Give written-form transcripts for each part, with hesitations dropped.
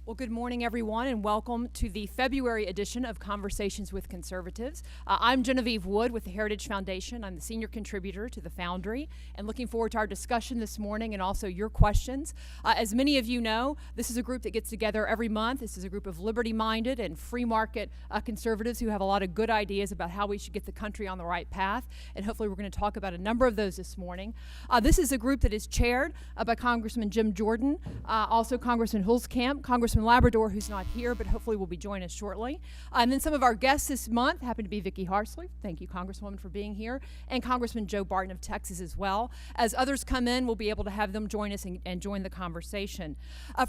Well, good morning, everyone, and welcome to the February edition of Conversations with Conservatives. I'm Genevieve Wood with the Heritage Foundation. I'm the senior contributor to the Foundry, and looking forward to our discussion this morning and also your questions. As many of you know, this is a group that gets together every month. This is a group of liberty-minded and free-market conservatives who have a lot of good ideas about how we should get the country on the right path, and hopefully we're going to talk about a number of those this morning. This is a group that is chaired by Congressman Jim Jordan, also Congressman Hulskamp, Congressman Labrador, who's not here, but hopefully will be joining us shortly. And then some of our guests this month happen to be Vicki Harsley. Thank you, Congresswoman, for being here. And Congressman Joe Barton of Texas as well. As others come in, we'll be able to have them join us and join the conversation.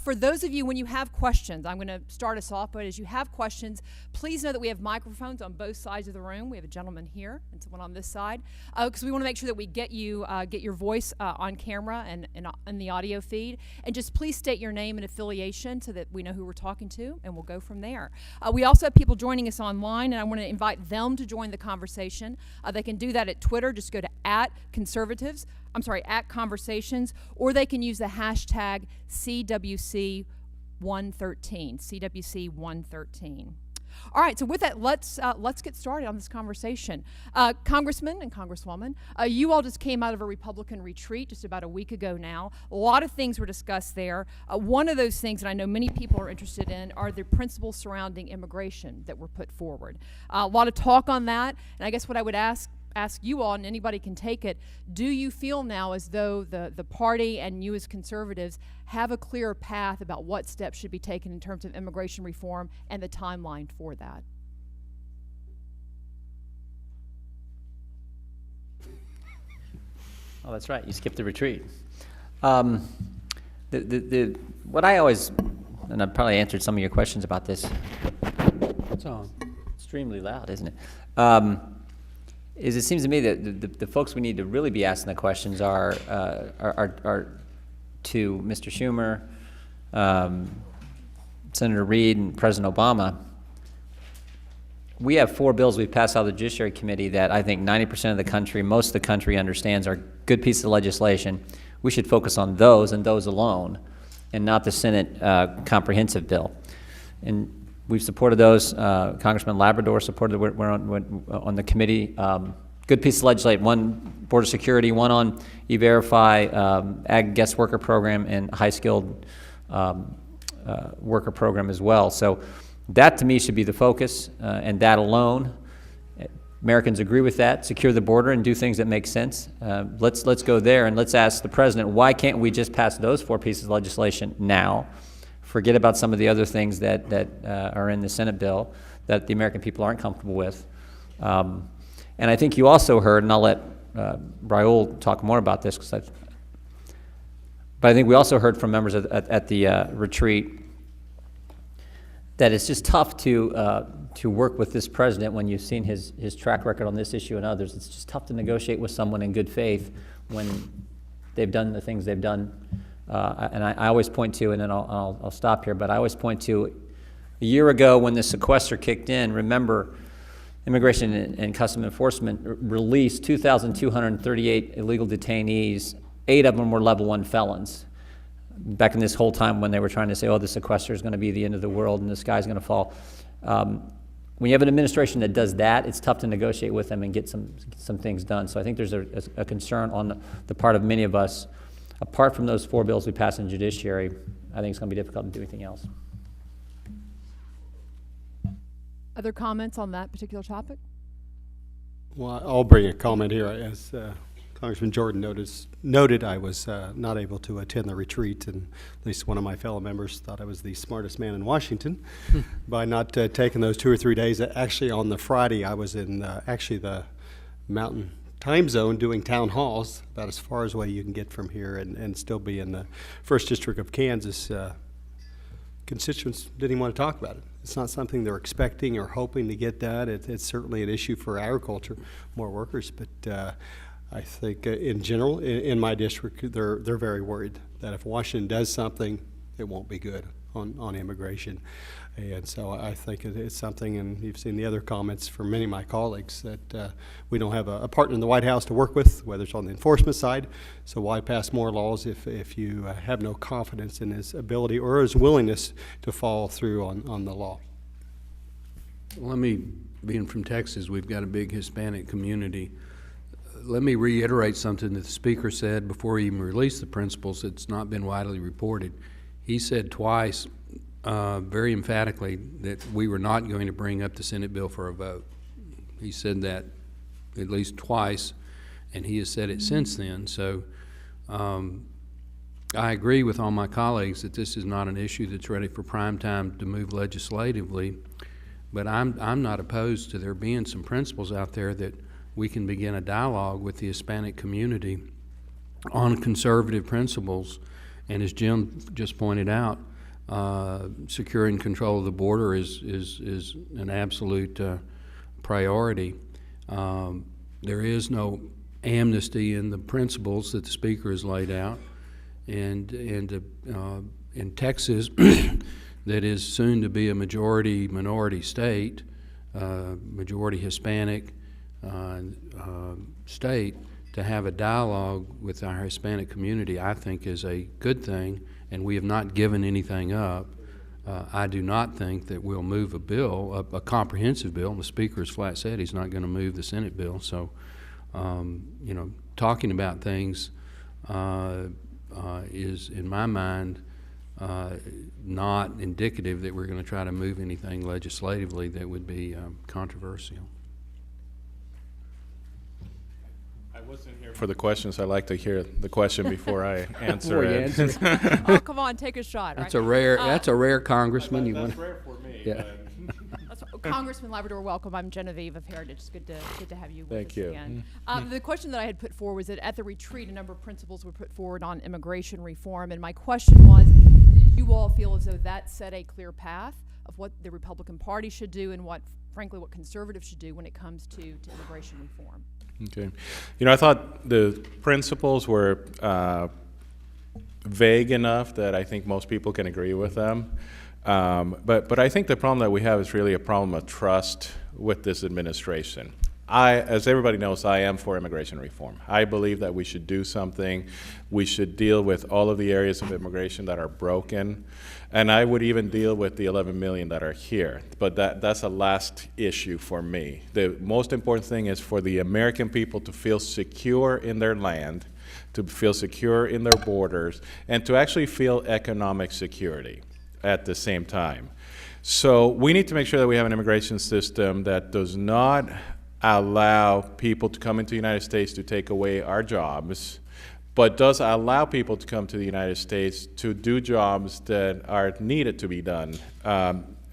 For those of you, when you have questions, I'm going to start us off, but as you have questions, please know that we have microphones on both sides of the room. We have a gentleman here and someone on this side, because we want to make sure that we get your voice on camera and in the audio feed. And just please state your name and affiliation so that we know who we're talking to, and we'll go from there. We also have people joining us online, and I want to invite them to join the conversation. They can do that at Twitter. Just go to @Conversations, or they can use the hashtag CWC113, CWC113. All right, so with that, let's get started on this conversation. Congressman and Congresswoman, you all just came out of a Republican retreat just about a week ago now. A lot of things were discussed there. One of those things that I know many people are interested in are the principles surrounding immigration that were put forward. A lot of talk on that, and I guess what I would ask you all, and anybody can take it, do you feel now as though the party and you as conservatives have a clear path about what steps should be taken in terms of immigration reform and the timeline for that? Oh, that's right. You skipped the retreat. What I always, and I've probably answered some of your questions about this. It's extremely loud, isn't it? Is it seems to me that the folks we need to really be asking the questions are to Mr. Schumer, Senator Reid, and President Obama. We have 4 bills we've passed out of the Judiciary Committee that I think 90% of the country, most of the country understands are good pieces of legislation. We should focus on those and those alone, and not the Senate comprehensive bill. And we've supported those. Congressman Labrador supported. We're on the committee. Good piece of legislation. One border security. One on E-Verify, ag guest worker program, and high skilled worker program as well. So that to me should be the focus, and that alone. Americans agree with that. Secure the border and do things that make sense. Let's go there, and let's ask the president, why can't we just pass those 4 pieces of legislation now? Forget about some of the other things that are in the Senate bill that the American people aren't comfortable with. And I think you also heard, and I'll let Raul talk more about this, but I think we also heard from members at the retreat that it's just tough to work with this president when you've seen his track record on this issue and others. It's just tough to negotiate with someone in good faith when they've done the things they've done. And I always point to, and then I'll stop here, but I always point to a year ago when the sequester kicked in. Remember, Immigration and Customs Enforcement released 2,238 illegal detainees. 8 of them were level 1 felons. Back in this whole time when they were trying to say, oh, the sequester is going to be the end of the world and the sky's going to fall. When you have an administration that does that, it's tough to negotiate with them and get some things done. So I think there's a concern on the part of many of us. Apart from those 4 bills we passed in Judiciary, I think it's going to be difficult to do anything else. Other comments on that particular topic? Well, I'll bring a comment here. As Congressman Jordan noted, I was not able to attend the retreat, and at least one of my fellow members thought I was the smartest man in Washington by not taking those 2 or 3 days. Actually, on the Friday, I was in the Mountain Time Zone doing town halls, about as far as away you can get from here, and still be in the 1st District of Kansas. Constituents didn't even want to talk about it. It's not something they're expecting or hoping to get done. It's certainly an issue for agriculture, more workers, but I think in general, in my district, they're very worried that if Washington does something, it won't be good. on immigration. And so I think it's something, and you've seen the other comments from many of my colleagues, that we don't have a partner in the White House to work with, whether it's on the enforcement side. So why pass more laws if you have no confidence in his ability or his willingness to follow through on the law? Let me, being from Texas, we've got a big Hispanic community. Let me reiterate something that the speaker said before he even released the principles. It's not been widely reported. He said twice, very emphatically, that we were not going to bring up the Senate bill for a vote. He said that at least twice, and he has said it since then. So I agree with all my colleagues that this is not an issue that's ready for prime time to move legislatively, but I'm not opposed to there being some principles out there that we can begin a dialogue with the Hispanic community on conservative principles. And as Jim just pointed out, securing control of the border is an absolute priority. There is no amnesty in the principles that the speaker has laid out, and in Texas, that is soon to be a majority-minority state, majority Hispanic state, to have a dialogue with our Hispanic community, I think, is a good thing, and we have not given anything up. I do not think that we'll move a bill, a comprehensive bill, and the speaker has flat said he's not going to move the Senate bill. So, you know, talking about things is, in my mind, not indicative that we're going to try to move anything legislatively that would be controversial. I wasn't here for the questions. I like to hear the question before I answer Before you it. answer. Oh, come on, take a shot. That's right? a rare congressman. You want? That's rare for me. Yeah. Congressman Labrador, welcome. I'm Genevieve of Heritage. It's good to have you with Thank us you. again. The question that I had put forward was that at the retreat, a number of principles were put forward on immigration reform, and my question was, did you all feel as though that set a clear path of what the Republican Party should do and what, frankly, what conservatives should do when it comes to immigration reform? Okay. You know, I thought the principles were vague enough that I think most people can agree with them. But I think the problem that we have is really a problem of trust with this administration. As everybody knows, I am for immigration reform. I believe that we should do something. We should deal with all of the areas of immigration that are broken. And I would even deal with the 11 million that are here. But that's a last issue for me. The most important thing is for the American people to feel secure in their land, to feel secure in their borders, and to actually feel economic security at the same time. So we need to make sure that we have an immigration system that does not allow people to come into the United States to take away our jobs, but does allow people to come to the United States to do jobs that are needed to be done.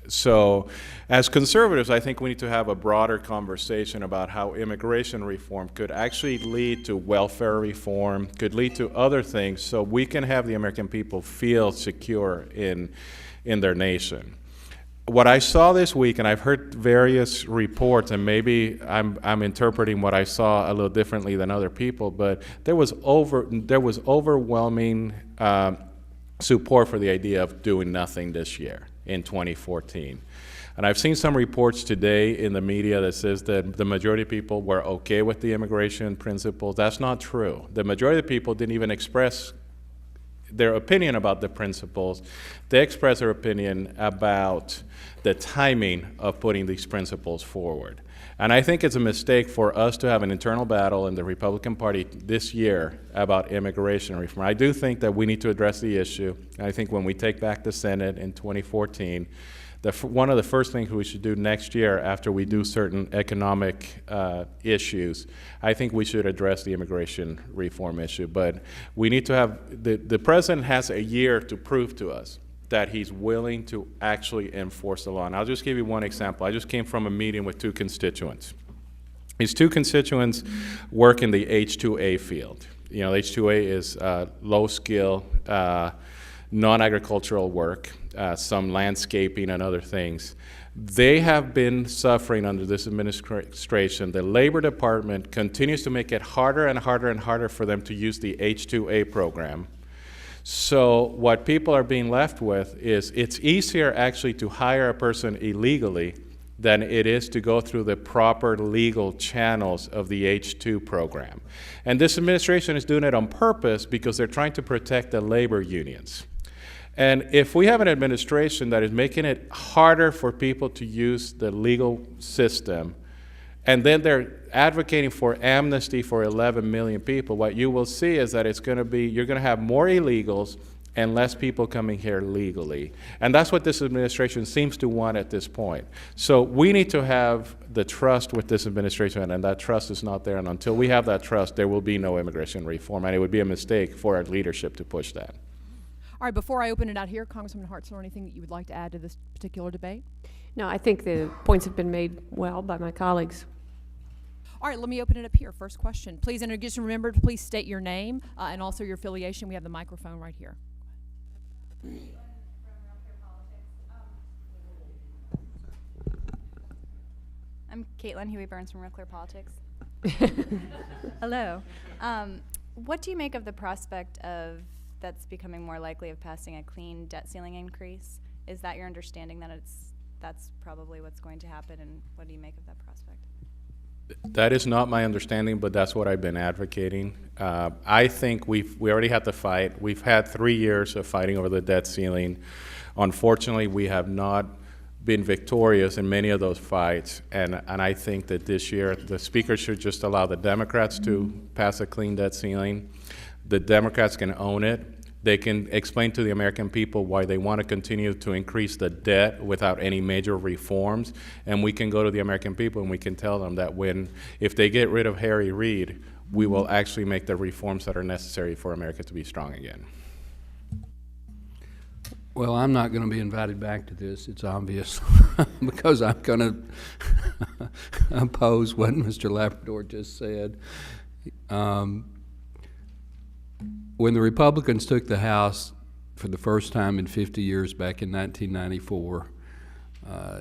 So as conservatives, I think we need to have a broader conversation about how immigration reform could actually lead to welfare reform, could lead to other things, so we can have the American people feel secure in their nation. What I saw this week, and I've heard various reports, and maybe I'm interpreting what I saw a little differently than other people, but there was overwhelming support for the idea of doing nothing this year in 2014. And I've seen some reports today in the media that says that the majority of people were okay with the immigration principles. That's not true. The majority of people didn't even express their opinion about the principles. They expressed their opinion about the timing of putting these principles forward. And I think it's a mistake for us to have an internal battle in the Republican Party this year about immigration reform. I do think that we need to address the issue. I think when we take back the Senate in 2014, one of the first things we should do next year after we do certain economic issues, I think we should address the immigration reform issue. But we need to have, the president has a year to prove to us that he's willing to actually enforce the law. And I'll just give you one example. I just came from a meeting with two constituents. These two constituents work in the H-2A field. You know, H-2A is low skill, non-agricultural work, some landscaping and other things. They have been suffering under this administration. The Labor Department continues to make it harder and harder and harder for them to use the H-2A program. So what people are being left with is it's easier actually to hire a person illegally than it is to go through the proper legal channels of the H-2 program. And this administration is doing it on purpose because they're trying to protect the labor unions. And if we have an administration that is making it harder for people to use the legal system, and then they're advocating for amnesty for 11 million people, what you will see is that you're going to have more illegals and less people coming here legally. And that's what this administration seems to want at this point. So we need to have the trust with this administration, and that trust is not there. And until we have that trust, there will be no immigration reform, and it would be a mistake for our leadership to push that. All right, before I open it out here, Congressman Hartzler, anything that you would like to add to this particular debate? No, I think the points have been made well by my colleagues. All right, let me open it up here. First question. Please, and just remember to please state your name and also your affiliation. We have the microphone right here. I'm Caitlin Huey Burns from Real Clear Politics. Hello. What do you make of the prospect of that's becoming more likely of passing a clean debt ceiling increase? Is that your understanding that that's probably what's going to happen, and what do you make of that prospect? That is not my understanding, but that's what I've been advocating. I think we already had the fight. We've had 3 years of fighting over the debt ceiling. Unfortunately, we have not been victorious in many of those fights, and I think that this year the Speaker should just allow the Democrats to pass a clean debt ceiling. The Democrats can own it. They can explain to the American people why they want to continue to increase the debt without any major reforms. And we can go to the American people and we can tell them that if they get rid of Harry Reid, we will actually make the reforms that are necessary for America to be strong again. Well, I'm not going to be invited back to this, it's obvious, because I'm going to oppose what Mr. Labrador just said. When the Republicans took the House for the first time in 50 years back in 1994,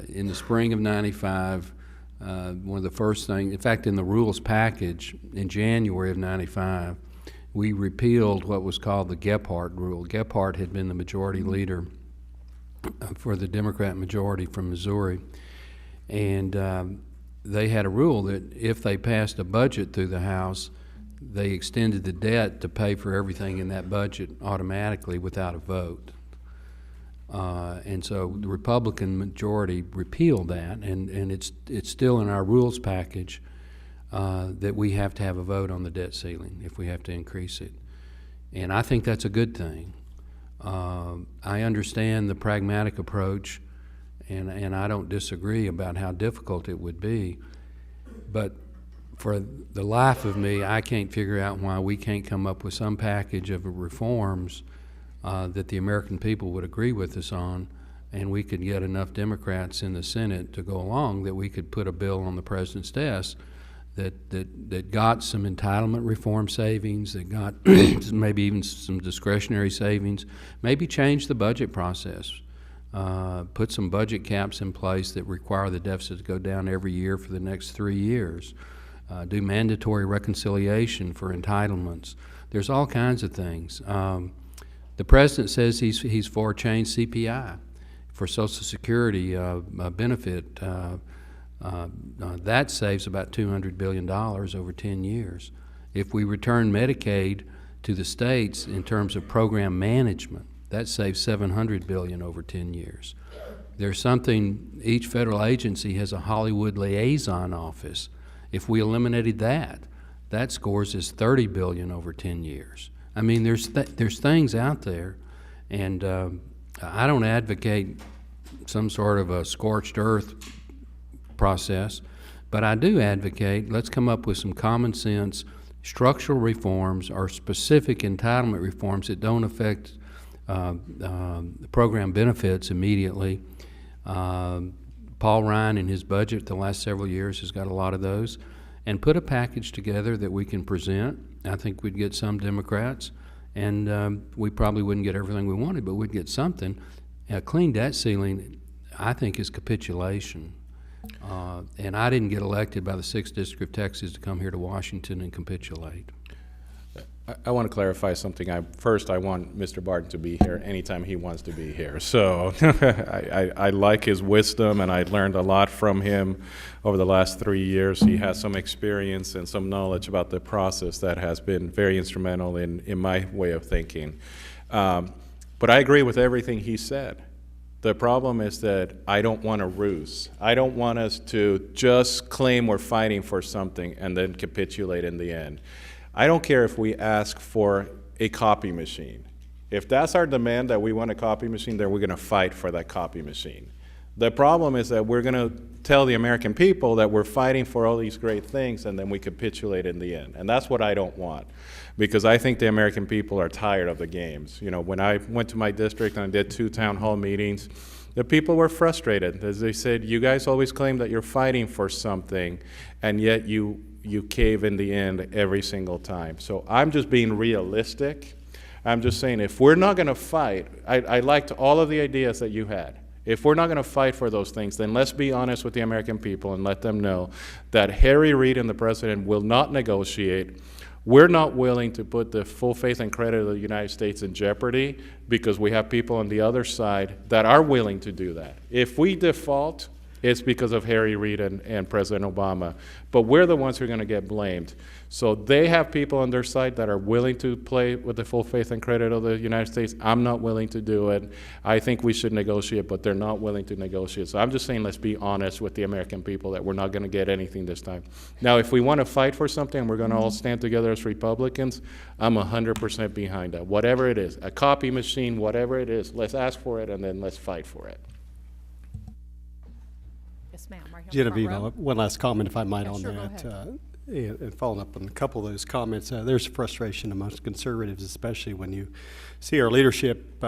in the spring of 95, one of the first things, in fact, in the rules package in January of 95, we repealed what was called the Gephardt rule. Gephardt had been the majority leader for the Democrat majority from Missouri, and they had a rule that if they passed a budget through the House, they extended the debt to pay for everything in that budget automatically without a vote. And so the Republican majority repealed that, and it's still in our rules package that we have to have a vote on the debt ceiling if we have to increase it. And I think that's a good thing. I understand the pragmatic approach, and I don't disagree about how difficult it would be, but for the life of me, I can't figure out why we can't come up with some package of reforms that the American people would agree with us on, and we could get enough Democrats in the Senate to go along that we could put a bill on the President's desk that got some entitlement reform savings, that got maybe even some discretionary savings, maybe change the budget process, put some budget caps in place that require the deficit to go down every year for the next 3 years. Do mandatory reconciliation for entitlements. There's all kinds of things. The President says he's for change CPI for Social Security benefit. That saves about $200 billion over 10 years. If we return Medicaid to the states in terms of program management, that saves $700 billion over 10 years. There's something, each federal agency has a Hollywood liaison office. If we eliminated that, that scores as $30 billion over 10 years. I mean, there's things out there, and I don't advocate some sort of a scorched earth process, but I do advocate let's come up with some common sense structural reforms or specific entitlement reforms that don't affect the program benefits immediately. Paul Ryan in his budget the last several years has got a lot of those, and put a package together that we can present. I think we'd get some Democrats, and we probably wouldn't get everything we wanted, but we'd get something. A clean debt ceiling, I think, is capitulation. And I didn't get elected by the 6th District of Texas to come here to Washington and capitulate. I want to clarify something. First, I want Mr. Barton to be here anytime he wants to be here. So I like his wisdom, and I learned a lot from him over the last 3 years. He has some experience and some knowledge about the process that has been very instrumental in my way of thinking. But I agree with everything he said. The problem is that I don't want a ruse. I don't want us to just claim we're fighting for something and then capitulate in the end. I don't care if we ask for a copy machine. If that's our demand, that we want a copy machine, then we're going to fight for that copy machine. The problem is that we're going to tell the American people that we're fighting for all these great things, and then we capitulate in the end. And that's what I don't want, because I think the American people are tired of the games. You know, when I went to my district and I did 2 town hall meetings, the people were frustrated, as they said, you guys always claim that you're fighting for something, and yet you cave in the end every single time. So I'm just being realistic. I'm just saying, if we're not going to fight, I liked all of the ideas that you had. If we're not going to fight for those things, then let's be honest with the American people and let them know that Harry Reid and the president will not negotiate. We're not willing to put the full faith and credit of the United States in jeopardy, because we have people on the other side that are willing to do that. If we default, it's because of Harry Reid and President Obama. But we're the ones who are going to get blamed. So they have people on their side that are willing to play with the full faith and credit of the United States. I'm not willing to do it. I think we should negotiate, but they're not willing to negotiate. So I'm just saying, let's be honest with the American people that we're not going to get anything this time. Now, if we want to fight for something and we're going to all stand together as Republicans, I'm 100% behind that. Whatever it is, a copy machine, whatever it is, let's ask for it and then let's fight for it. Yes, ma'am. Right here in the front Genevieve, row. one last comment, if I might, Yeah, on sure, go that. And following up on a couple of those comments, there's frustration amongst conservatives, especially when you see our leadership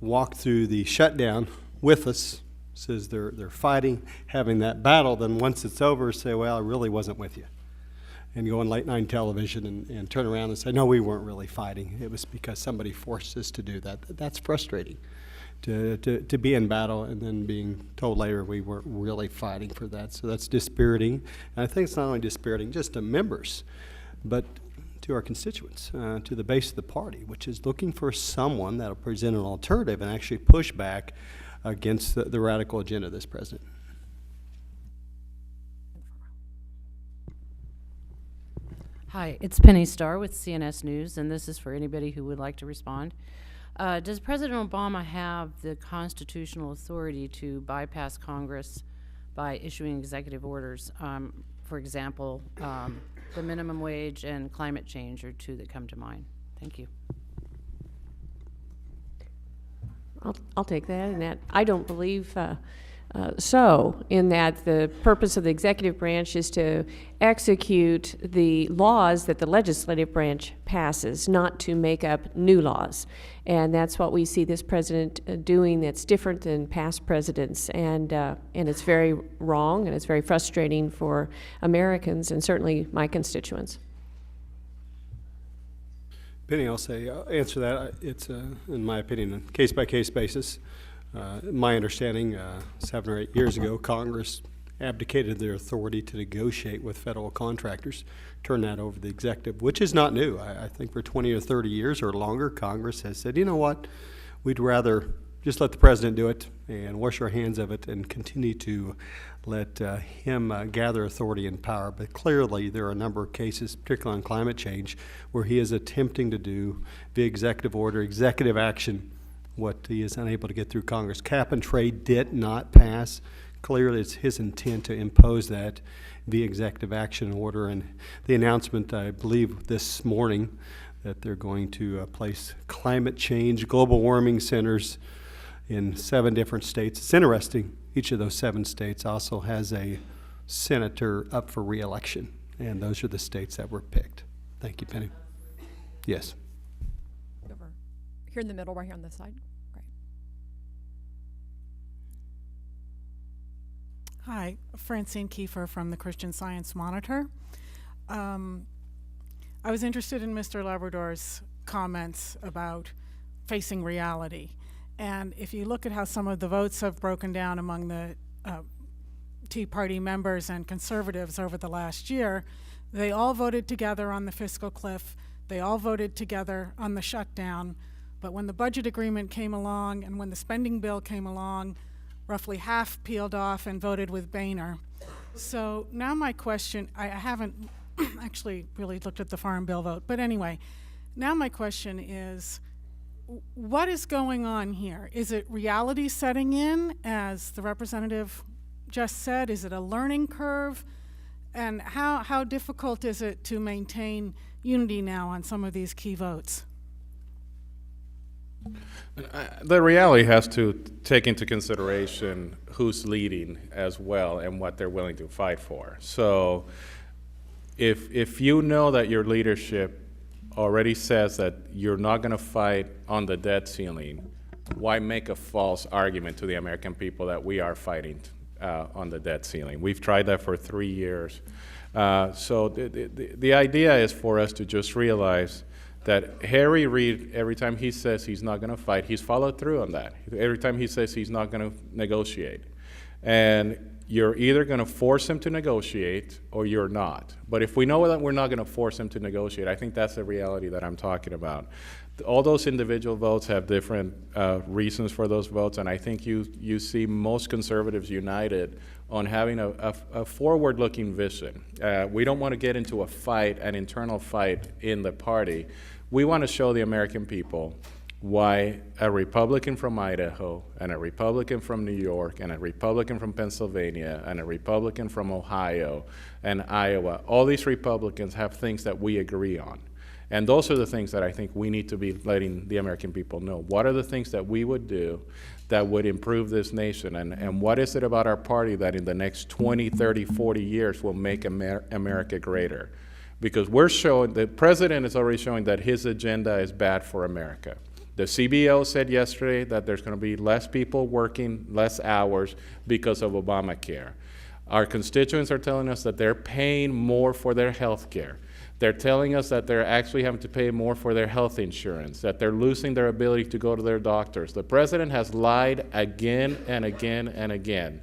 walk through the shutdown with us, says they're fighting, having that battle, then once it's over, say, well, I really wasn't with you. And go on late night television and turn around and say, no, we weren't really fighting. It was because somebody forced us to do that. That's frustrating. To be in battle and then being told later we weren't really fighting for that. So that's dispiriting. And I think it's not only dispiriting just to members, but to our constituents, to the base of the party, which is looking for someone that will present an alternative and actually push back against the radical agenda of this president. Hi, it's Penny Starr with CNS News, and this is for anybody who would like to respond. Does President Obama have the constitutional authority to bypass Congress by issuing executive orders? For example, the minimum wage and climate change are 2 that come to mind. Thank you. I'll take that, and that I don't believe so, in that the purpose of the executive branch is to execute the laws that the legislative branch passes, not to make up new laws. And that's what we see this president doing that's different than past presidents. And it's very wrong, and it's very frustrating for Americans and certainly my constituents. Penny, I'll say, answer that. It's, in my opinion, a case-by-case basis. My understanding, 7 or 8 years ago, Congress abdicated their authority to negotiate with federal contractors, turn that over to the executive, which is not new. I think for 20 or 30 years or longer, Congress has said, you know what, we'd rather just let the president do it and wash our hands of it and continue to let him gather authority and power. But clearly, there are a number of cases, particularly on climate change, where he is attempting to do via executive order, executive action, what he is unable to get through Congress. Cap and trade did not pass. Clearly, it's his intent to impose that via executive action order. And the announcement, I believe, this morning that they're going to place climate change, global warming centers in 7 different states. It's interesting. Each of those 7 states also has a senator up for re-election. And those are the states that were picked. Thank you, Penny. Yes. Over here in the middle, right here on this side. Great. Hi, Francine Kiefer from the Christian Science Monitor. I was interested in Mr. Labrador's comments about facing reality. And if you look at how some of the votes have broken down among the Tea Party members and conservatives over the last year, they all voted together on the fiscal cliff They all voted together on the shutdown, but when the budget agreement came along and when the spending bill came along, roughly half peeled off and voted with Boehner. So now my question, I haven't actually really looked at the farm bill vote, but anyway, now my question is, what is going on here? Is it reality setting in, as the representative just said? Is it a learning curve? And how difficult is it to maintain unity now on some of these key votes? The reality has to take into consideration who's leading as well and what they're willing to fight for. So if you know that your leadership already says that you're not going to fight on the debt ceiling, why make a false argument to the American people that we are fighting on the debt ceiling? We've tried that for 3 years. So the idea is for us to just realize that Harry Reid, every time he says he's not going to fight, he's followed through on that. Every time he says he's not going to negotiate. And you're either going to force him to negotiate or you're not. But if we know that we're not going to force him to negotiate, I think that's the reality that I'm talking about. All those individual votes have different reasons for those votes, and I think you see most conservatives united on having a forward-looking vision. We don't want to get into a fight, an internal fight in the party. We want to show the American people why a Republican from Idaho and a Republican from New York and a Republican from Pennsylvania and a Republican from Ohio and Iowa, all these Republicans have things that we agree on. And those are the things that I think we need to be letting the American people know. What are the things that we would do that would improve this nation? And what is it about our party that in the next 20, 30, 40 years will make America greater? Because we're showing, the president is already showing that his agenda is bad for America. The CBO said yesterday that there's going to be less people working less hours because of Obamacare. Our constituents are telling us that they're paying more for their health care. They're telling us that they're actually having to pay more for their health insurance, that they're losing their ability to go to their doctors. The president has lied again and again and again.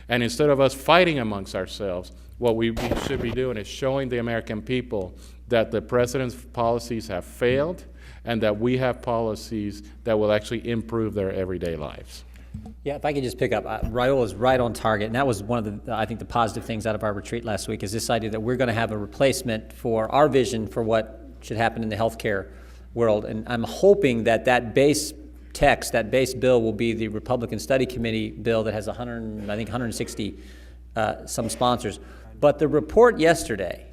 And instead of us fighting amongst ourselves, what we should be doing is showing the American people that the president's policies have failed and that we have policies that will actually improve their everyday lives. Yeah, if I could just pick up, Raul is right on target, and that was one of the, I think, the positive things out of our retreat last week, is this idea that we're going to have a replacement for our vision for what should happen in the healthcare world. And I'm hoping that that base text, that base bill, will be the Republican Study Committee bill that has 160 some sponsors. But the report yesterday,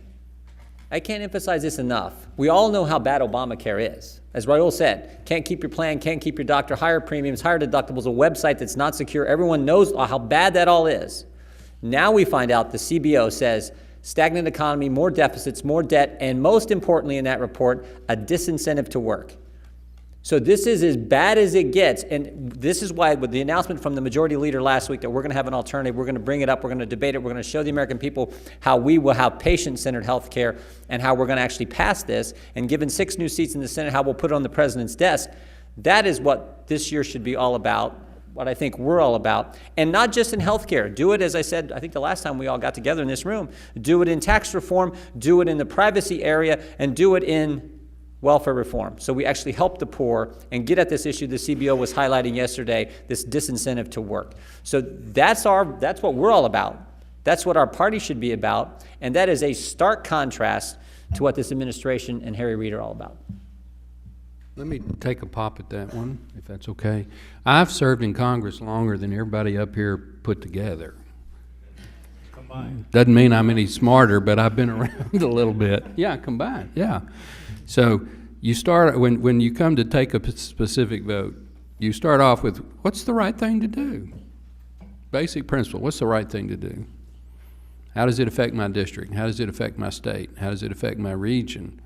I can't emphasize this enough. We all know how bad Obamacare is. As Raul said, can't keep your plan, can't keep your doctor, higher premiums, higher deductibles, a website that's not secure. Everyone knows how bad that all is. Now we find out the CBO says stagnant economy, more deficits, more debt, and most importantly in that report, a disincentive to work. So this is as bad as it gets, and this is why with the announcement from the majority leader last week that we're going to have an alternative, we're going to bring it up, we're going to debate it, we're going to show the American people how we will have patient-centered health care and how we're going to actually pass this, and given 6 new seats in the Senate, how we'll put it on the president's desk. That is what this year should be all about, what I think we're all about, and not just in health care. Do it, as I said, I think the last time we all got together in this room, do it in tax reform, do it in the privacy area, and do it in welfare reform. So we actually help the poor and get at this issue the CBO was highlighting yesterday, this disincentive to work. So that's what we're all about. That's what our party should be about. And that is a stark contrast to what this administration and Harry Reid are all about. Let me take a pop at that one, if that's okay. I've served in Congress longer than everybody up here put together. Combined. Doesn't mean I'm any smarter, but I've been around a little bit. Yeah, combined, yeah. So you start, when you come to take a specific vote, you start off with, what's the right thing to do? Basic principle, what's the right thing to do? How does it affect my district? How does it affect my state? How does it affect my region?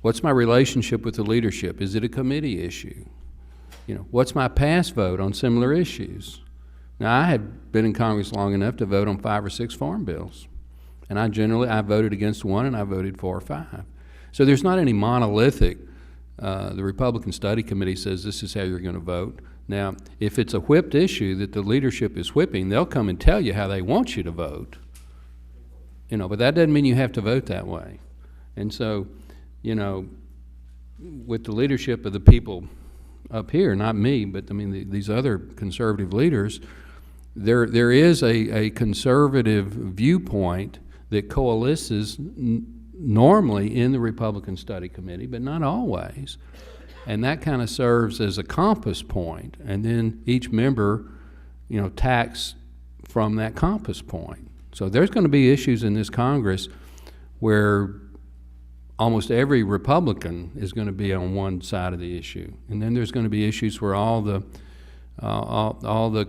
What's my relationship with the leadership? Is it a committee issue? You know, what's my past vote on similar issues? Now, I have been in Congress long enough to vote on 5 or 6 farm bills. And I voted against 1 and I voted for 5. So there's not any monolithic, the Republican Study Committee says this is how you're going to vote. Now, if it's a whipped issue that the leadership is whipping, they'll come and tell you how they want you to vote. You know, but that doesn't mean you have to vote that way. And so, you know, with the leadership of the people up here, not me, but I mean these other conservative leaders, there is a conservative viewpoint that coalesces normally in the Republican Study Committee, but not always. And that kind of serves as a compass point, and then each member, you know, tacks from that compass point. So there's going to be issues in this Congress where almost every Republican is going to be on one side of the issue, and then there's going to be issues where all the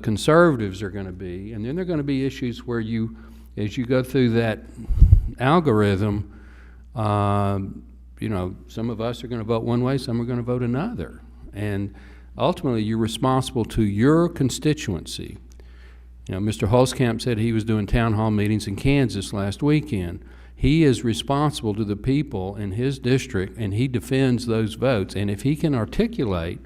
conservatives are going to be, and then there are going to be issues where you, as you go through that algorithm, you know, some of us are going to vote one way, some are going to vote another. And ultimately, you're responsible to your constituency. You know, Mr. Holzkamp said he was doing town hall meetings in Kansas last weekend. He is responsible to the people in his district, and he defends those votes. And if he can articulate,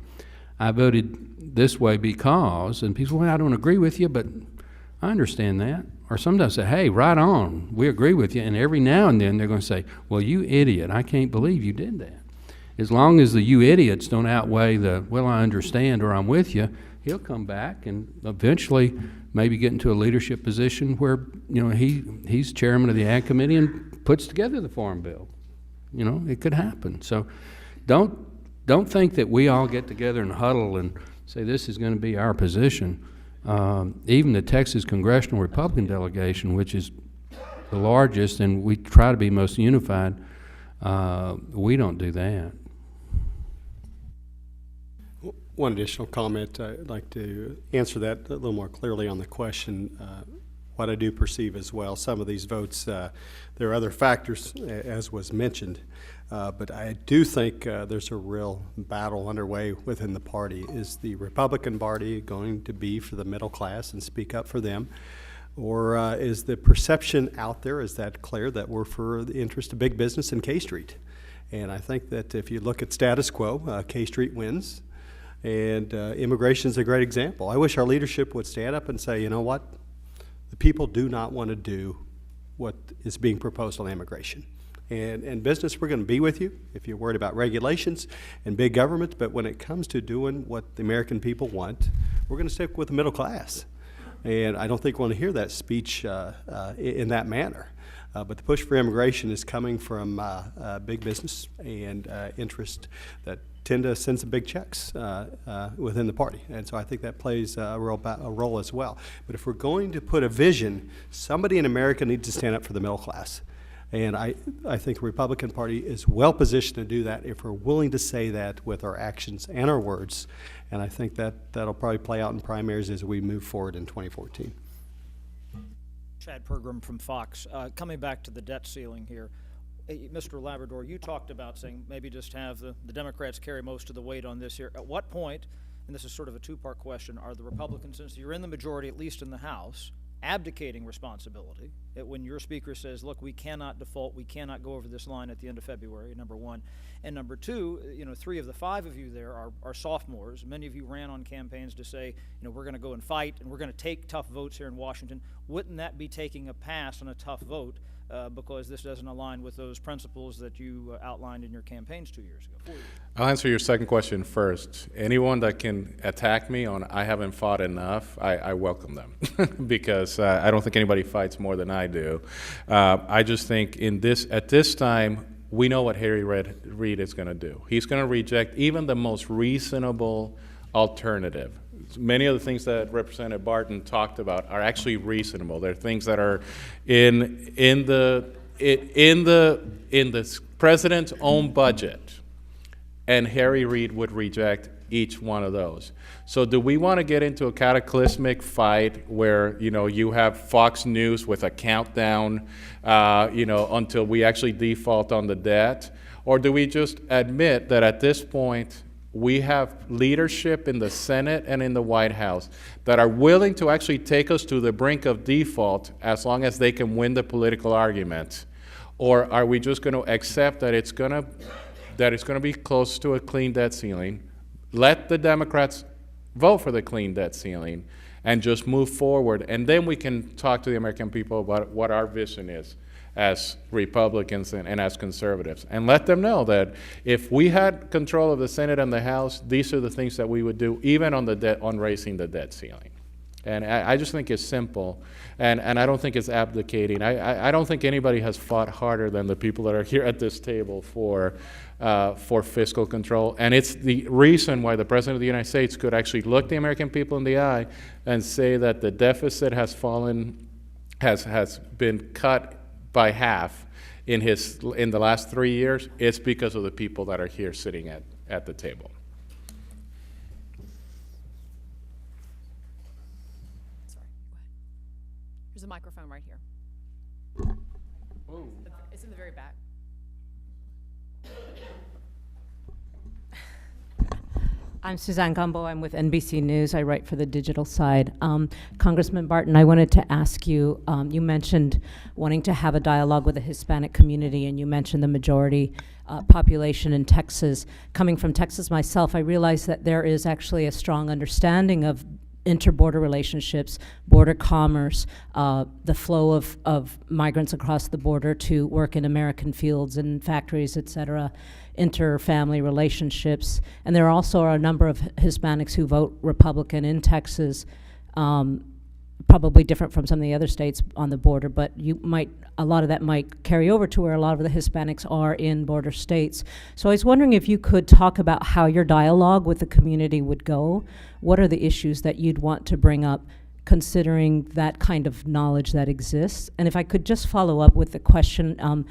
I voted this way because, and people say, well, I don't agree with you, but I understand that. Or sometimes say, hey, right on, we agree with you. And every now and then they're going to say, well, you idiot, I can't believe you did that. As long as the you idiots don't outweigh the, well, I understand or I'm with you, he'll come back and eventually maybe get into a leadership position where, you know, he's chairman of the Ag Committee and puts together the Farm Bill. You know, it could happen. So don't think that we all get together and huddle and say this is going to be our position. Even the Texas Congressional Republican delegation, which is the largest and we try to be most unified, we don't do that. One additional comment, I'd like to answer that a little more clearly on the question. What I do perceive as well, some of these votes, there are other factors, as was mentioned, but I do think there's a real battle underway within the party. Is the Republican Party going to be for the middle class and speak up for them? Or is the perception out there, is that clear, that we're for the interest of big business in K Street? And I think that if you look at status quo, K Street wins. And immigration is a great example. I wish our leadership would stand up and say, you know what? The people do not want to do what is being proposed on immigration. And business, we're going to be with you if you're worried about regulations and big government, but when it comes to doing what the American people want, we're going to stick with the middle class. And I don't think we want to hear that speech in that manner. But the push for immigration is coming from big business and interest that tend to send some big checks within the party. And so I think that plays a role as well. But if we're going to put a vision, somebody in America needs to stand up for the middle class. And I think the Republican Party is well positioned to do that if we're willing to say that with our actions and our words. And I think that'll probably play out in primaries as we move forward in 2014. Chad Pergram from Fox. Coming back to the debt ceiling here, Mr. Labrador, you talked about saying maybe just have the Democrats carry most of the weight on this here. At what point, and this is sort of a two-part question, are the Republicans, since you're in the majority, at least in the House, abdicating responsibility when your speaker says, look, we cannot default, we cannot go over this line at the end of February, number one. And number two, you know, 3 of the 5 of you there are sophomores. Many of you ran on campaigns to say, you know, we're going to go and fight and we're going to take tough votes here in Washington. Wouldn't that be taking a pass on a tough vote because this doesn't align with those principles that you outlined in your campaigns 2 years ago, 4 years ago? I'll answer your second question first. Anyone that can attack me on I haven't fought enough, I welcome them because I don't think anybody fights more than I do. I just think at this time, we know what Harry Reid is going to do. He's going to reject even the most reasonable alternative. Many of the things that Representative Barton talked about are actually reasonable. They're things that are in the president's own budget, and Harry Reid would reject each one of those. So do we want to get into a cataclysmic fight where, you know, you have Fox News with a countdown, you know, until we actually default on the debt? Or do we just admit that at this point we have leadership in the Senate and in the White House that are willing to actually take us to the brink of default as long as they can win the political argument? Or are we just going to accept that it's going to be close to a clean debt ceiling, let the Democrats vote for the clean debt ceiling, and just move forward, and then we can talk to the American people about what our vision is. as Republicans and as conservatives, and let them know that if we had control of the Senate and the House, these are the things that we would do, even on the debt, on raising the debt ceiling. And I just think it's simple, and I don't think it's abdicating. I don't think anybody has fought harder than the people that are here at this table for fiscal control. And it's the reason why the President of the United States could actually look the American people in the eye and say that the deficit has fallen, has been cut by half in the last 3 years. It's because of the people that are here sitting at the table. Sorry, go ahead. There's a microphone right here. It's in the very back. I'm Suzanne Gumbo. I'm with NBC News. I write for the digital side. Congressman Barton, I wanted to ask you, you mentioned wanting to have a dialogue with the Hispanic community, and you mentioned the majority population in Texas. Coming from Texas myself, I realize that there is actually a strong understanding of interborder relationships, border commerce, the flow of migrants across the border to work in American fields and factories, et cetera, inter-family relationships. And there also are a number of Hispanics who vote Republican in Texas, probably different from some of the other states on the border, but a lot of that might carry over to where a lot of the Hispanics are in border states. So I was wondering if you could talk about how your dialogue with the community would go. What are the issues that you'd want to bring up, considering that kind of knowledge that exists? And if I could just follow up with the question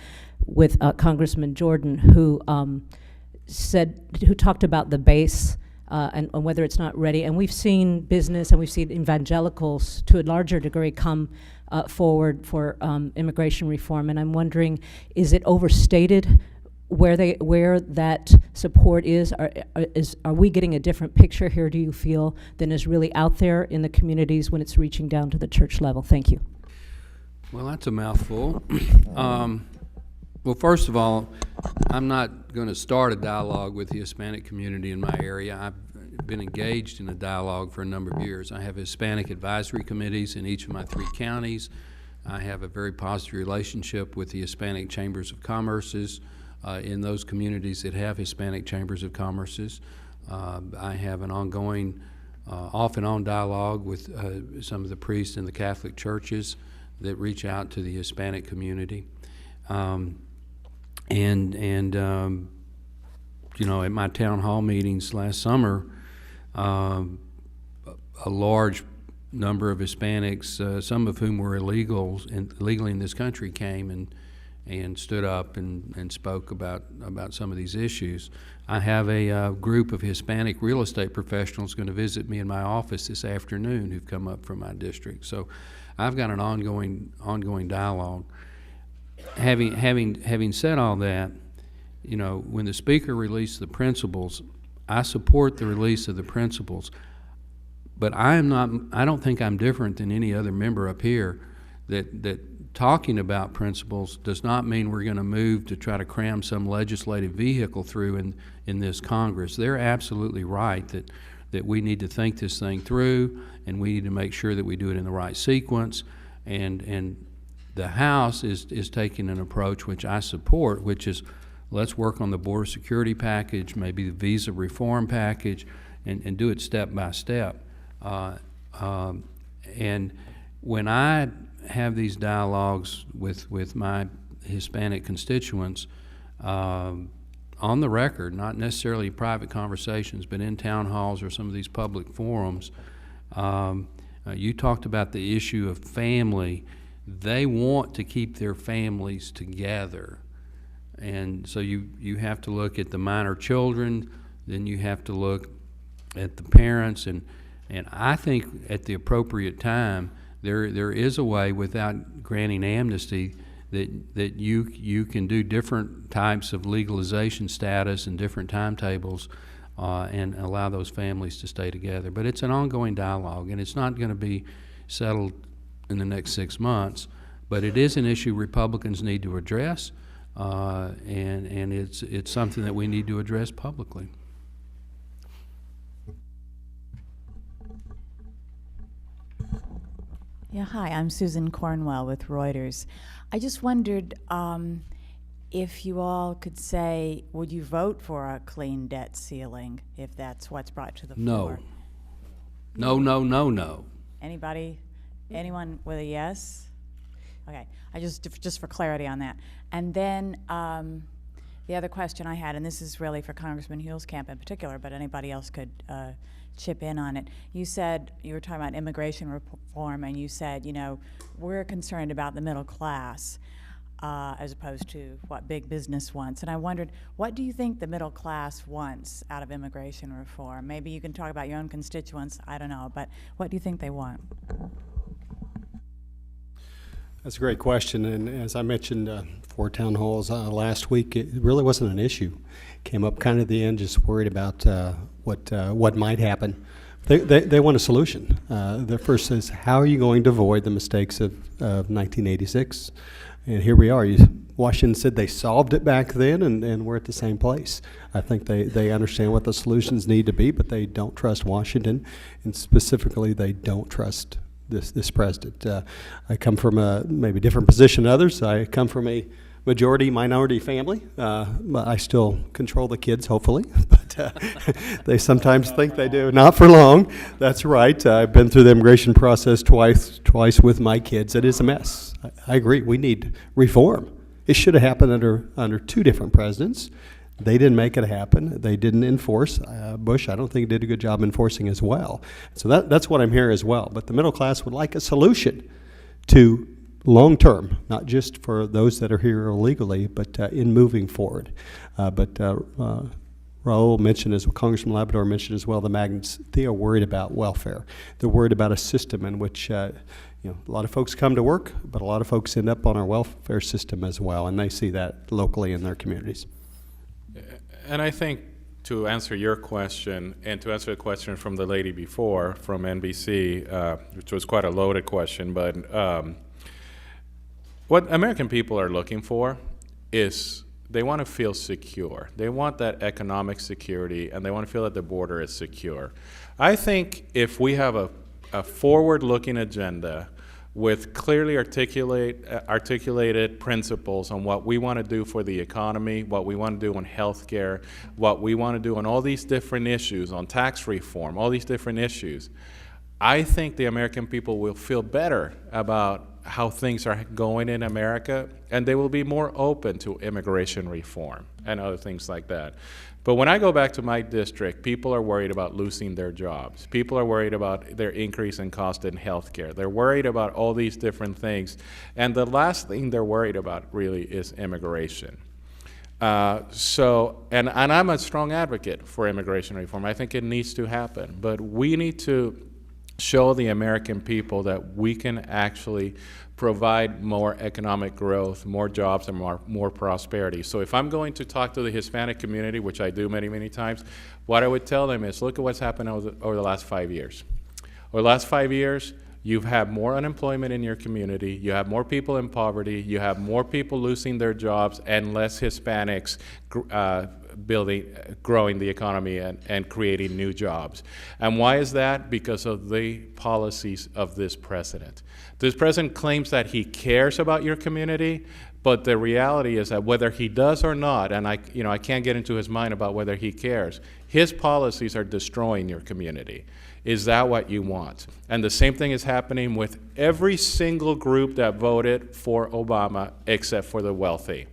with Congressman Jordan, who talked about the base and whether it's not ready. And we've seen business and we've seen evangelicals to a larger degree come forward for immigration reform. And I'm wondering, is it overstated where that support is? Are we getting a different picture here, do you feel, than is really out there in the communities when it's reaching down to the church level? Thank you. Well, that's a mouthful. Well, first of all, I'm not going to start a dialogue with the Hispanic community in my area. I've been engaged in a dialogue for a number of years. I have Hispanic advisory committees in each of my 3 counties. I have a very positive relationship with the Hispanic Chambers of Commerces in those communities that have Hispanic Chambers of Commerces. I have an ongoing off and on dialogue with some of the priests in the Catholic churches that reach out to the Hispanic community. You know, at my town hall meetings last summer, a large number of Hispanics, some of whom were illegally in this country, came and stood up and spoke about some of these issues. I have a group of Hispanic real estate professionals going to visit me in my office this afternoon who've come up from my district. So I've got an ongoing dialogue. Having said all that, you know, when the Speaker released the principles, I support the release of the principles, but I don't think I'm different than any other member up here that talking about principles does not mean we're going to move to try to cram some legislative vehicle through in this Congress. They're absolutely right that we need to think this thing through, and we need to make sure that we do it in the right sequence, and the House is taking an approach which I support, which is let's work on the border security package, maybe the visa reform package, and do it step by step. And when I have these dialogues with my Hispanic constituents, on the record, not necessarily private conversations, but in town halls or some of these public forums, you talked about the issue of family. They want to keep their families together. And so you have to look at the minor children, then you have to look at the parents, and I think at the appropriate time, there is a way without granting amnesty that you can do different types of legalization status and different timetables and allow those families to stay together. But it's an ongoing dialogue, and it's not going to be settled in the next 6 months, but it is an issue Republicans need to address, and it's something that we need to address publicly. Yeah, hi, I'm Susan Cornwell with Reuters. I just wondered if you all could say, would you vote for a clean debt ceiling if that's what's brought to the floor? No. No. Anybody, anyone with a yes? Okay, I just for clarity on that. And then the other question I had, and this is really for Congressman Huelskamp in particular, but anybody else could chip in on it. You said, you were talking about immigration reform, and you said, you know, we're concerned about the middle class as opposed to what big business wants. And I wondered, what do you think the middle class wants out of immigration reform? Maybe you can talk about your own constituents, I don't know, but what do you think they want? That's a great question, and as I mentioned 4 town halls last week, it really wasn't an issue. Came up kind of at the end, just worried about what might happen. They want a solution. The first is, how are you going to avoid the mistakes of 1986? And here we are. Washington said they solved it back then, and we're at the same place. I think they understand what the solutions need to be, but they don't trust Washington, and specifically, they don't trust this president. I come from a maybe different position than others. I come from a majority-minority family. I still control the kids, hopefully, but they sometimes think they do. Not for long. That's right. I've been through the immigration process twice with my kids. It is a mess. I agree. We need reform. It should have happened under 2 different presidents. They didn't make it happen. They didn't enforce. Bush, I don't think, did a good job enforcing as well. So that's what I'm hearing as well. But the middle class would like a solution to long term, not just for those that are here illegally, but in moving forward. Raul mentioned, as Congressman Labrador mentioned as well, the magnets, they are worried about welfare. They're worried about a system in which a lot of folks come to work, but a lot of folks end up on our welfare system as well, and they see that locally in their communities. And I think, to answer your question, and to answer the question from the lady before, from NBC, which was quite a loaded question, but what American people are looking for is they want to feel secure. They want that economic security, and they want to feel that the border is secure. I think if we have a forward-looking agenda with clearly articulated principles on what we want to do for the economy, what we want to do on healthcare, what we want to do on all these different issues, on tax reform, all these different issues, I think the American people will feel better about how things are going in America, and they will be more open to immigration reform and other things like that. But when I go back to my district, people are worried about losing their jobs. People are worried about their increase in cost in healthcare. They're worried about all these different things. And the last thing they're worried about really is immigration. And I'm a strong advocate for immigration reform. I think it needs to happen. But we need to show the American people that we can actually provide more economic growth, more jobs, and more prosperity. So if I'm going to talk to the Hispanic community, which I do many, many times, what I would tell them is, look at what's happened over the last 5 years. Over the last 5 years, you've had more unemployment in your community, you have more people in poverty, you have more people losing their jobs, and less Hispanics growing the economy and creating new jobs. And why is that? Because of the policies of this president. This president claims that he cares about your community, but the reality is that whether he does or not, and I can't get into his mind about whether he cares, his policies are destroying your community. Is that what you want? And the same thing is happening with every single group that voted for Obama except for the wealthy.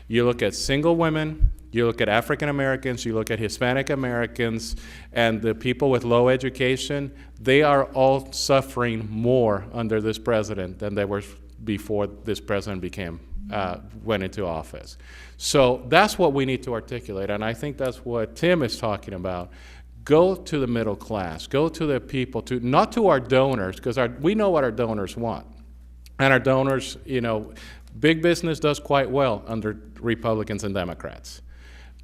You look at single women, you look at African Americans, you look at Hispanic Americans, and the people with low education, they are all suffering more under this president than they were before this president went into office. So that's what we need to articulate, and I think that's what Tim is talking about. Go to the middle class, go to the people, not to our donors, because we know what our donors want. And our donors, big business does quite well under Republicans and Democrats.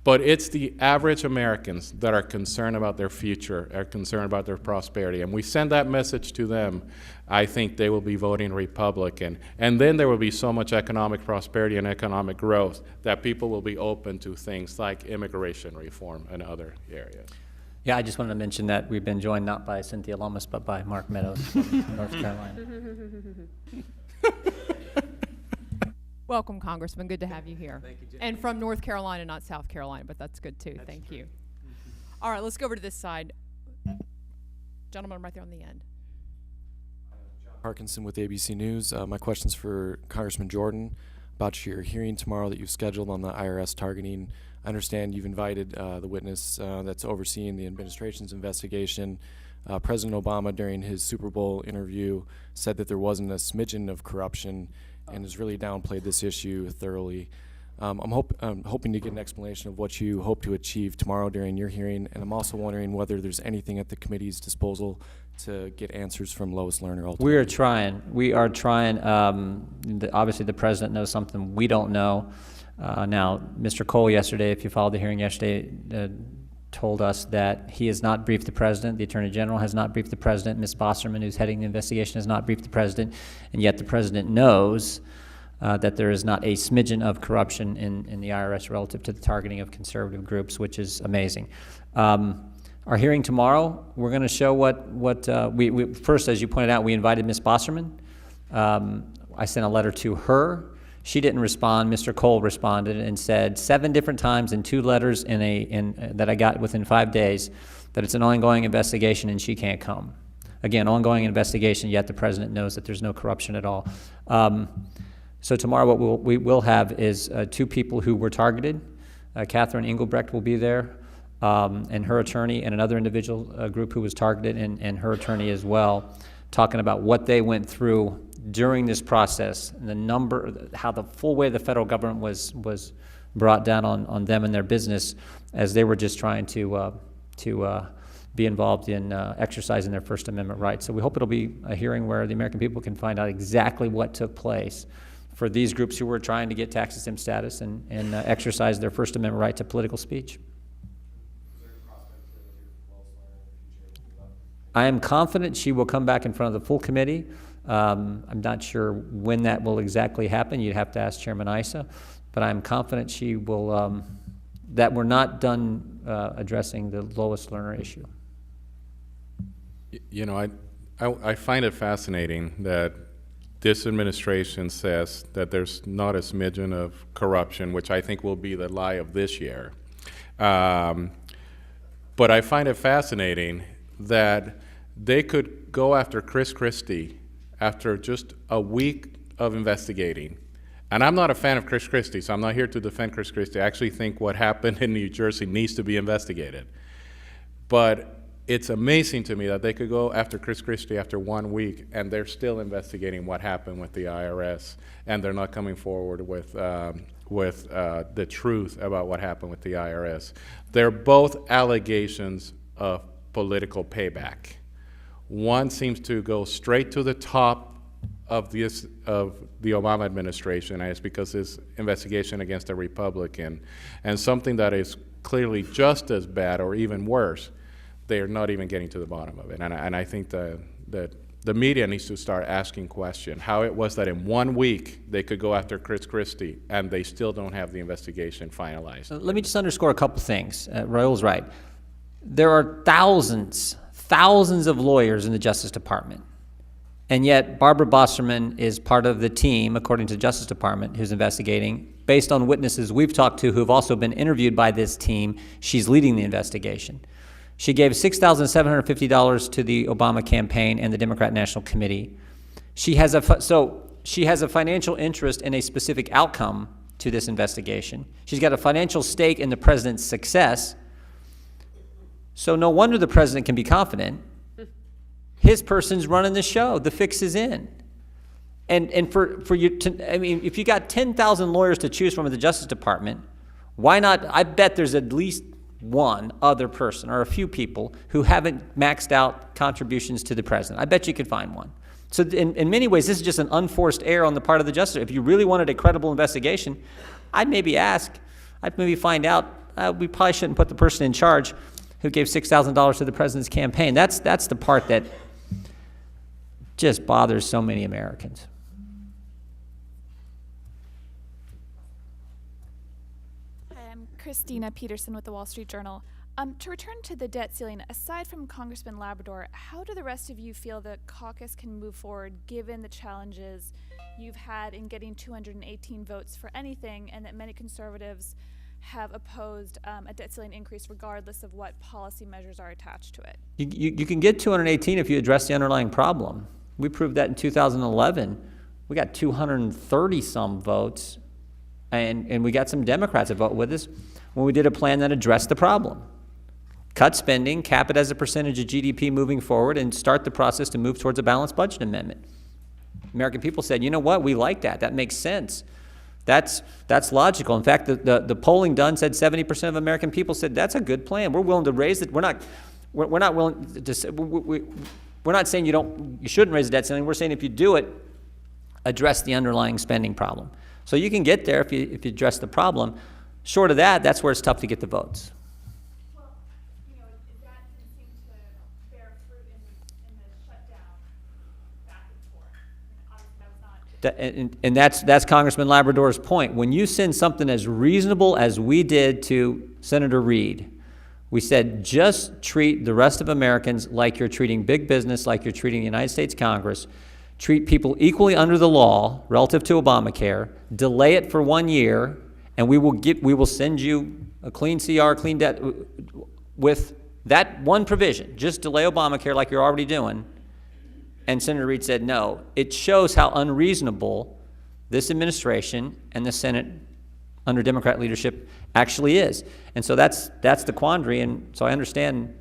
But it's the average Americans that are concerned about their future, are concerned about their prosperity. And we send that message to them, I think they will be voting Republican. And then there will be so much economic prosperity and economic growth that people will be open to things like immigration reform and other areas. Yeah, I just wanted to mention that we've been joined not by Cynthia Lummis, but by Mark Meadows from North Carolina. Welcome, Congressman. Good to have you here. Thank you, Jen. And from North Carolina, not South Carolina, but that's good too. Thank you. All right, let's go over to this side. Gentleman right there on the end. Parkinson with ABC News. My question's for Congressman Jordan about your hearing tomorrow that you've scheduled on the IRS targeting. I understand you've invited the witness that's overseeing the administration's investigation. President Obama, during his Super Bowl interview, said that there wasn't a smidgen of corruption and has really downplayed this issue thoroughly. I'm hoping to get an explanation of what you hope to achieve tomorrow during your hearing, and I'm also wondering whether there's anything at the committee's disposal to get answers from Lois Lerner. Ultimately. We are trying. We are trying. Obviously, the president knows something we don't know. Now, Mr. Cole yesterday, if you followed the hearing yesterday, told us that he has not briefed the president. The Attorney General has not briefed the president. Ms. Bosserman, who's heading the investigation, has not briefed the president, and yet the president knows that there is not a smidgen of corruption in the IRS relative to the targeting of conservative groups, which is amazing. Our hearing tomorrow, we're going to show what we first, as you pointed out, we invited Ms. Bosserman. I sent a letter to her. She didn't respond. Mr. Cole responded and said 7 different times in 2 letters that I got within 5 days that it's an ongoing investigation and she can't come. Again, ongoing investigation, yet the president knows that there's no corruption at all. So tomorrow what we will have is 2 people who were targeted. Catherine Engelbrecht will be there, and her attorney, and another individual group who was targeted, and her attorney as well, talking about what they went through during this process, and how the full way the federal government was brought down on them and their business as they were just trying to be involved in exercising their First Amendment rights. So we hope it'll be a hearing where the American people can find out exactly what took place for these groups who were trying to get tax exempt status and exercise their First Amendment right to political speech. I am confident she will come back in front of the full committee. I'm not sure when that will exactly happen. You'd have to ask Chairman Issa, but I'm confident she will, that we're not done addressing the Lois Lerner issue. You know, I find it fascinating that this administration says that there's not a smidgen of corruption, which I think will be the lie of this year. But I find it fascinating that they could go after Chris Christie after just a week of investigating. And I'm not a fan of Chris Christie, so I'm not here to defend Chris Christie. I actually think what happened in New Jersey needs to be investigated. But it's amazing to me that they could go after Chris Christie after 1 week and they're still investigating what happened with the IRS, and they're not coming forward with the truth about what happened with the IRS. They're both allegations of political payback. One seems to go straight to the top of the Obama administration, and it's because this investigation against a Republican, and something that is clearly just as bad or even worse, they are not even getting to the bottom of it. And I think that the media needs to start asking questions. How it was that in 1 week they could go after Chris Christie and they still don't have the investigation finalized. Let me just underscore a couple things. Raul's right. There are thousands of lawyers in the Justice Department. And yet Barbara Bosserman is part of the team, according to the Justice Department, who's investigating. Based on witnesses we've talked to who have also been interviewed by this team, she's leading the investigation. She gave $6,750 to the Obama campaign and the Democrat National Committee. She has a financial interest in a specific outcome to this investigation. She's got a financial stake in the president's success. So no wonder the president can be confident. His person's running the show. The fix is in. And for you to, I mean, if you got 10,000 lawyers to choose from at the Justice Department, why not? I bet there's at least one other person or a few people who haven't maxed out contributions to the president. I bet you could find one. So in many ways, this is just an unforced error on the part of the justice. If you really wanted a credible investigation, I'd maybe find out, we probably shouldn't put the person in charge who gave $6,000 to the president's campaign. That's the part that just bothers so many Americans. Hi, I'm Christina Peterson with the Wall Street Journal. To return to the debt ceiling, aside from Congressman Labrador, how do the rest of you feel the caucus can move forward given the challenges you've had in getting 218 votes for anything, and that many conservatives have opposed a debt ceiling increase regardless of what policy measures are attached to it? You can get 218 if you address the underlying problem. We proved that in 2011. We got 230 some votes, and we got some Democrats that vote with us when we did a plan that addressed the problem. Cut spending, cap it as a percentage of GDP moving forward, and start the process to move towards a balanced budget amendment. American people said, you know what, we like that. That makes sense. That's logical. In fact, the polling done said 70% of American people said that's a good plan. We're willing to raise it. We're not willing to say, we're not saying you shouldn't raise the debt ceiling. We're saying if you do it, address the underlying spending problem. So you can get there if you address the problem. Short of that, that's where it's tough to get the votes. And that's Congressman Labrador's point. When you send something as reasonable as we did to Senator Reid, we said just treat the rest of Americans like you're treating big business, like you're treating the United States Congress, treat people equally under the law relative to Obamacare, delay it for 1 year, and we will send you a clean CR, clean debt with that one provision. Just delay Obamacare like you're already doing. And Senator Reid said no. It shows how unreasonable this administration and the Senate under Democrat leadership actually is. And so that's the quandary, and so I understand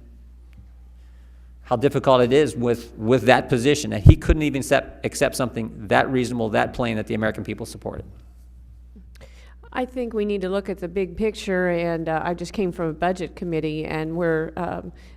how difficult it is with that position, that he couldn't even accept something that reasonable, that plain, that the American people supported. I think we need to look at the big picture, and I just came from a budget committee, and where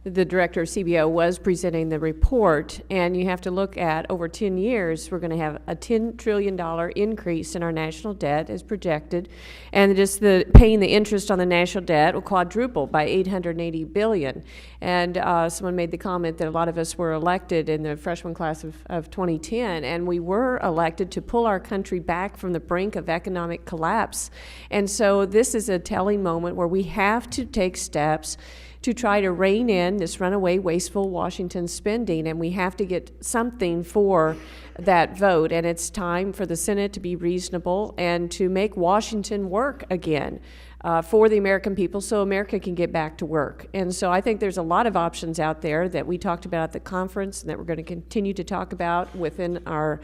the director of CBO was presenting the report, and you have to look at over 10 years, we're going to have a $10 trillion increase in our national debt as projected, and just paying the interest on the national debt will quadruple by $880 billion. And someone made the comment that a lot of us were elected in the freshman class of 2010, and we were elected to pull our country back from the brink of economic collapse. And so this is a telling moment where we have to take steps to try to rein in this runaway, wasteful Washington spending, and we have to get something for that vote. And it's time for the Senate to be reasonable and to make Washington work again for the American people so America can get back to work. And so I think there's a lot of options out there that we talked about at the conference and that we're going to continue to talk about within our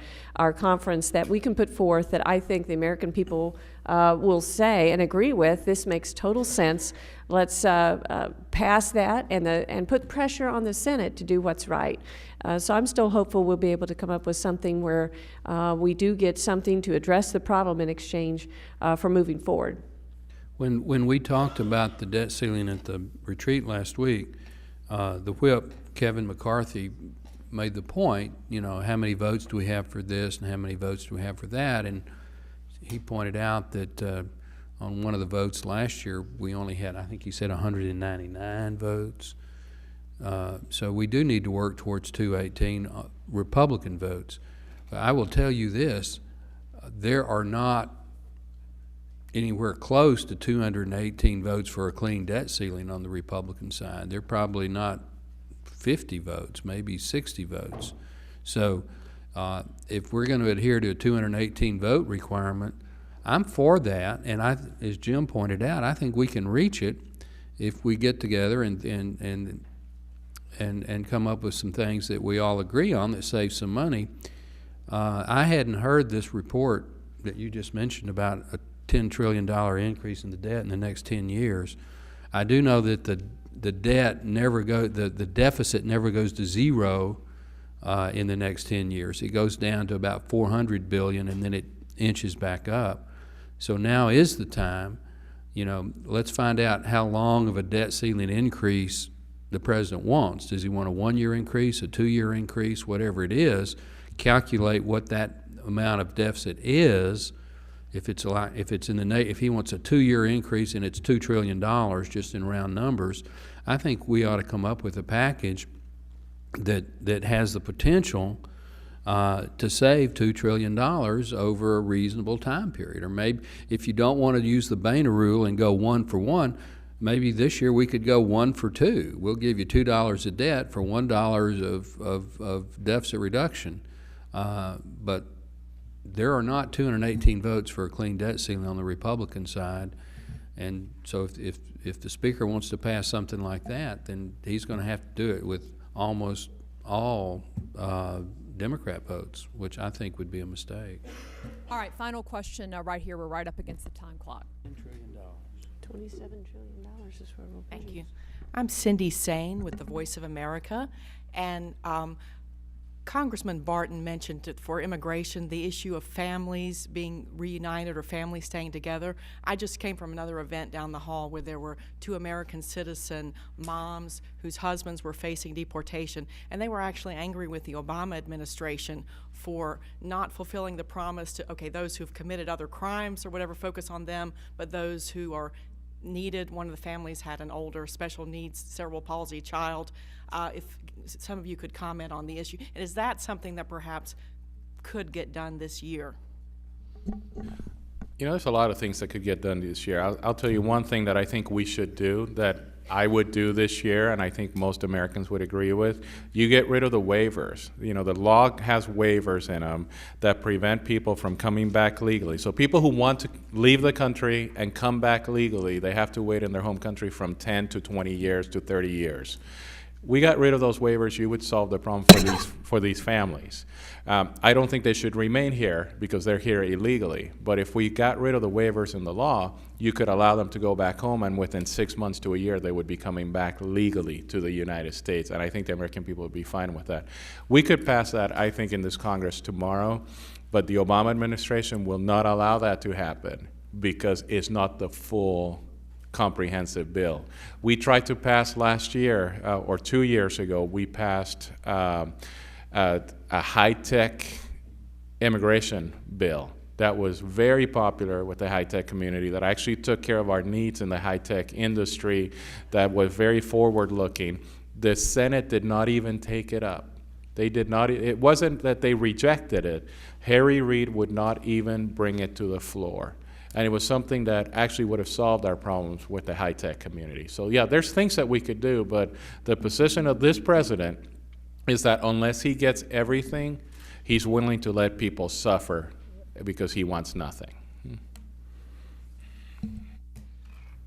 conference that we can put forth that I think the American people will say and agree with. This makes total sense. Let's pass that and put pressure on the Senate to do what's right. So I'm still hopeful we'll be able to come up with something where we do get something to address the problem in exchange for moving forward. When we talked about the debt ceiling at the retreat last week, the whip, Kevin McCarthy, made the point, how many votes do we have for this and how many votes do we have for that? And he pointed out that on one of the votes last year, we only had, I think he said 199 votes. So we do need to work towards 218 Republican votes. But I will tell you this, there are not anywhere close to 218 votes for a clean debt ceiling on the Republican side. They're probably not 50 votes, maybe 60 votes. So if we're going to adhere to a 218 vote requirement, I'm for that, and as Jim pointed out, I think we can reach it if we get together and come up with some things that we all agree on that save some money. I hadn't heard this report that you just mentioned about a $10 trillion increase in the debt in the next 10 years. I do know that the debt the deficit never goes to zero in the next 10 years. It goes down to about $400 billion, and then it inches back up. So now is the time, let's find out how long of a debt ceiling increase the president wants. Does he want a 1-year increase, a 2-year increase, whatever it is? Calculate what that amount of deficit is. If he wants a 2-year increase and it's $2 trillion just in round numbers, I think we ought to come up with a package that has the potential to save $2 trillion over a reasonable time period. Or maybe if you don't want to use the Boehner rule and go 1 for 1, maybe this year we could go 1 for 2. We'll give you $2 of debt for $1 of deficit reduction. But there are not 218 votes for a clean debt ceiling on the Republican side. And so if the Speaker wants to pass something like that, then he's going to have to do it with almost all Democrat votes, which I think would be a mistake. All right, final question right here. We're right up against the time clock. $27 trillion is where we'll be. Thank you. I'm Cindy Sain with the Voice of America, and Congressman Barton mentioned that for immigration, the issue of families being reunited or families staying together. I just came from another event down the hall where there were 2 American citizen moms whose husbands were facing deportation, and they were actually angry with the Obama administration for not fulfilling the promise to, okay, those who've committed other crimes or whatever, focus on them, but those who are needed. One of the families had an older special needs cerebral palsy child. If some of you could comment on the issue, and is that something that perhaps could get done this year? You know, there's a lot of things that could get done this year. I'll tell you one thing that I think we should do, that I would do this year, and I think most Americans would agree with. You get rid of the waivers. You know, the law has waivers in them that prevent people from coming back legally. So people who want to leave the country and come back legally, they have to wait in their home country from 10 to 20 years to 30 years. We got rid of those waivers, you would solve the problem for these families. I don't think they should remain here because they're here illegally. But if we got rid of the waivers in the law, you could allow them to go back home, and within 6 months to a year, they would be coming back legally to the United States. And I think the American people would be fine with that. We could pass that, I think, in this Congress tomorrow, but the Obama administration will not allow that to happen because it's not the full comprehensive bill. We tried to pass last year, or 2 years ago, we passed a high-tech immigration bill that was very popular with the high-tech community, that actually took care of our needs in the high-tech industry, that was very forward-looking. The Senate did not even take it up. They did not. It wasn't that they rejected it. Harry Reid would not even bring it to the floor. And it was something that actually would have solved our problems with the high-tech community. So yeah, there's things that we could do, but the position of this president is that unless he gets everything, he's willing to let people suffer because he wants nothing.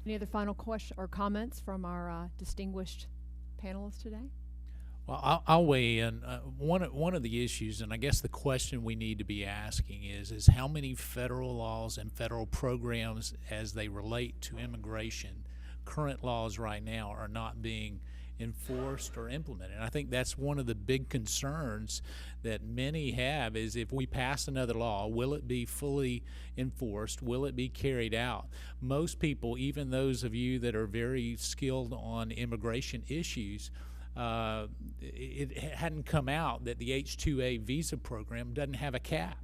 Any other final question or comments from our distinguished panelists today? Well, I'll weigh in. One of the issues, and I guess the question we need to be asking is how many federal laws and federal programs as they relate to immigration, current laws right now are not being enforced or implemented. And I think that's one of the big concerns that many have is if we pass another law, will it be fully enforced? Will it be carried out? Most people, even those of you that are very skilled on immigration issues, it hadn't come out that the H-2A visa program doesn't have a cap.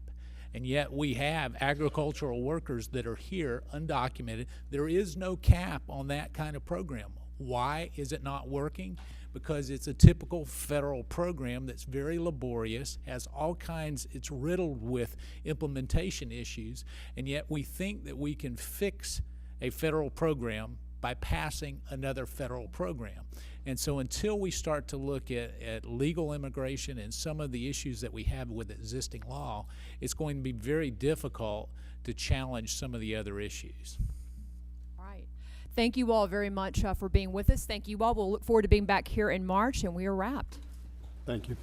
And yet we have agricultural workers that are here undocumented. There is no cap on that kind of program. Why is it not working? Because it's a typical federal program that's very laborious, has all kinds, it's riddled with implementation issues, and yet we think that we can fix a federal program by passing another federal program. And so until we start to look at legal immigration and some of the issues that we have with existing law, it's going to be very difficult to challenge some of the other issues. All right. Thank you all very much for being with us. Thank you all. We'll look forward to being back here in March, and we are wrapped. Thank you.